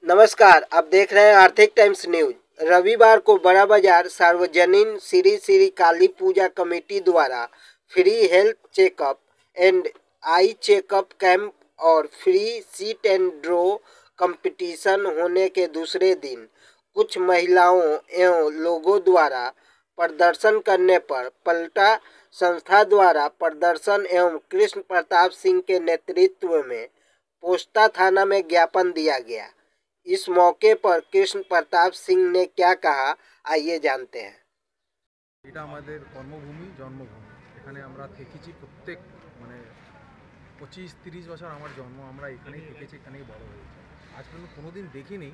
नमस्कार, आप देख रहे हैं आर्थिक टाइम्स न्यूज। रविवार को बड़ा बाजार सार्वजनिक श्री श्री काली पूजा कमेटी द्वारा free health checkup and eye checkup camp और free sit and draw competition होने के दूसरे दिन कुछ महिलाओं एवं लोगों द्वारा प्रदर्शन करने पर पलटा संस्था द्वारा प्रदर्शन एवं कृष्ण प्रताप सिंह के नेतृत्व में पोस्ता थाना में ज्ञापन दिया गया। इस मौके पर कृष्ण प्रताप सिंह ने क्या कहा, आइए जानते हैं। এটা আমাদের কর্মভূমি জন্মভূমি। এখানে আমরা থেকেছি প্রত্যেক 25-30 বছর আমার জন্ম, আমরা এখানেই থেকেছি, এখানেই বড় হয়েছি। আজ পর্যন্ত কোনোদিন দেখিনি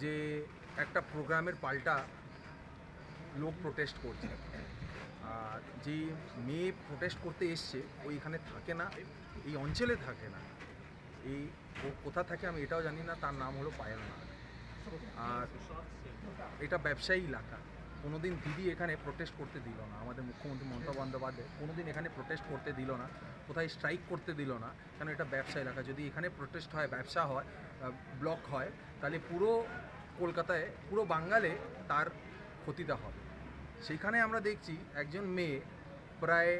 যে একটা প্রোগ্রামের পাল্টা লোক প্রোটেস্ট করছে। আর যে মেয়ে প্রোটেস্ট করতে এসছে ওইখানে থাকে না, এই অঞ্চলে থাকে না। এই ও কোথা থাকে আমি এটাও জানি না। তার নাম হলো পায়েল নাগ। আর এটা ব্যবসায়ী এলাকা। কোনোদিন দিদি এখানে প্রোটেস্ট করতে দিল না, আমাদের মুখ্যমন্ত্রী মমতা বন্দ্যোপাধ্যায় কোনোদিন এখানে প্রোটেস্ট করতে দিল না, কোথায় স্ট্রাইক করতে দিল না। কেন এটা ব্যবসা এলাকা। যদি এখানে প্রোটেস্ট হয়, ব্যবসা হয়, ব্লক হয়, তাহলে পুরো কলকাতায়, পুরো বাঙালে তার ক্ষতিটা হবে। সেইখানে আমরা দেখছি একজন মেয়ে প্রায়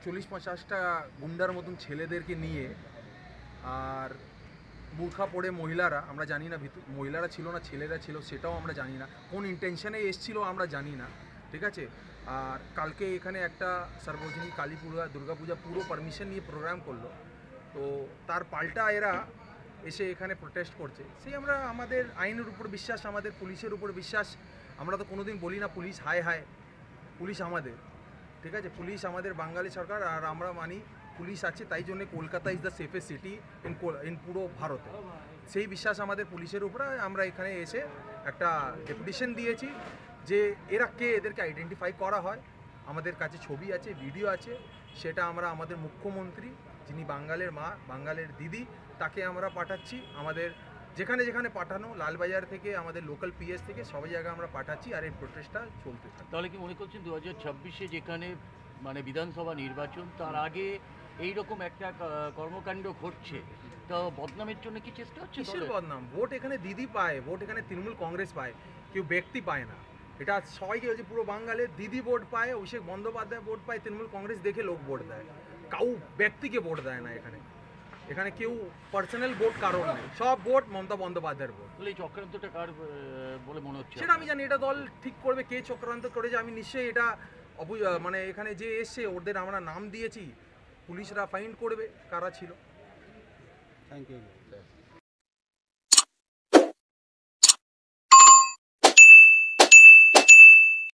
40-50টা গুন্ডার মতন ছেলেদেরকে নিয়ে, আর বুরখা পরে মহিলারা, আমরা জানি না মহিলারা ছিল না ছেলেরা ছিল সেটাও আমরা জানি না, কোন ইন্টেনশনে এসেছিল আমরা জানি না, ঠিক আছে। আর কালকে এখানে একটা সার্বজনীন কালী পূজা দুর্গাপূজা পুরো পারমিশন নিয়ে প্রোগ্রাম করলো, তো তার পাল্টা এরা এসে এখানে প্রোটেস্ট করছে। সেই আমরা আমাদের আইনের উপর বিশ্বাস, আমাদের পুলিশের উপর বিশ্বাস। আমরা তো কোনোদিন বলি না পুলিশ হায় হায়, পুলিশ আমাদের, ঠিক আছে। পুলিশ আমাদের বাঙালি সরকার, আর আমরা মানি পুলিশ আছে, তাই জন্য Kolkata is the safest city in পুরো ভারতে। সেই বিশ্বাস আমাদের পুলিশের উপরে। আমরা এখানে এসে একটা ডেপুটেশন দিয়েছি যে এরা কে, এদেরকে আইডেন্টিফাই করা হয়। আমাদের কাছে ছবি আছে, ভিডিও আছে, সেটা আমরা আমাদের মুখ্যমন্ত্রী, যিনি বাঙালির মা, বাঙালির দিদি, তাকে আমরা পাঠাচ্ছি। আমাদের যেখানে যেখানে পাঠানো, লালবাজার থেকে আমাদের লোকাল পিএস থেকে সবাই জায়গায় আমরা পাঠাচ্ছি, আর এই প্রোটেস্টটা চলতে থাকে। তাহলে কি মনে করছেন 2026-এ যেখানে বিধানসভা নির্বাচন, তার আগে এইরকম একটা কর্মকাণ্ড ঘটছে, তো বদনামের জন্য কি চেষ্টা হচ্ছে? কিসের বদনাম? ভোট এখানে দিদি পায়, ভোট এখানে তৃণমূল কংগ্রেস পায়, কেউ ব্যক্তি পায় না। এটা সবাইকে হচ্ছে, পুরো বাঙালির দিদি ভোট পায়, অভিষেক বন্দ্যোপাধ্যায় ভোট পায়, তৃণমূল কংগ্রেস দেখে লোক ভোট দেয়, কাউ ব্যক্তিকে ভোট দেয় না। এখানে এখানে কেউ পার্সোনাল ভোট কারণ নেই, সব ভোট মমতা বন্দ্যোপাধ্যায়ের ভোট। এই চক্রান্তটা কার বলে মনে হচ্ছে? সেটা আমি জানি, এটা দল ঠিক করবে কে চক্রান্ত করেছে। আমি নিশ্চয়ই এটা এখানে যে এসছে ওদের আমরা নাম দিয়েছি, পুলিশরা ফাইন্ড করবে কারা ছিল। Thank you.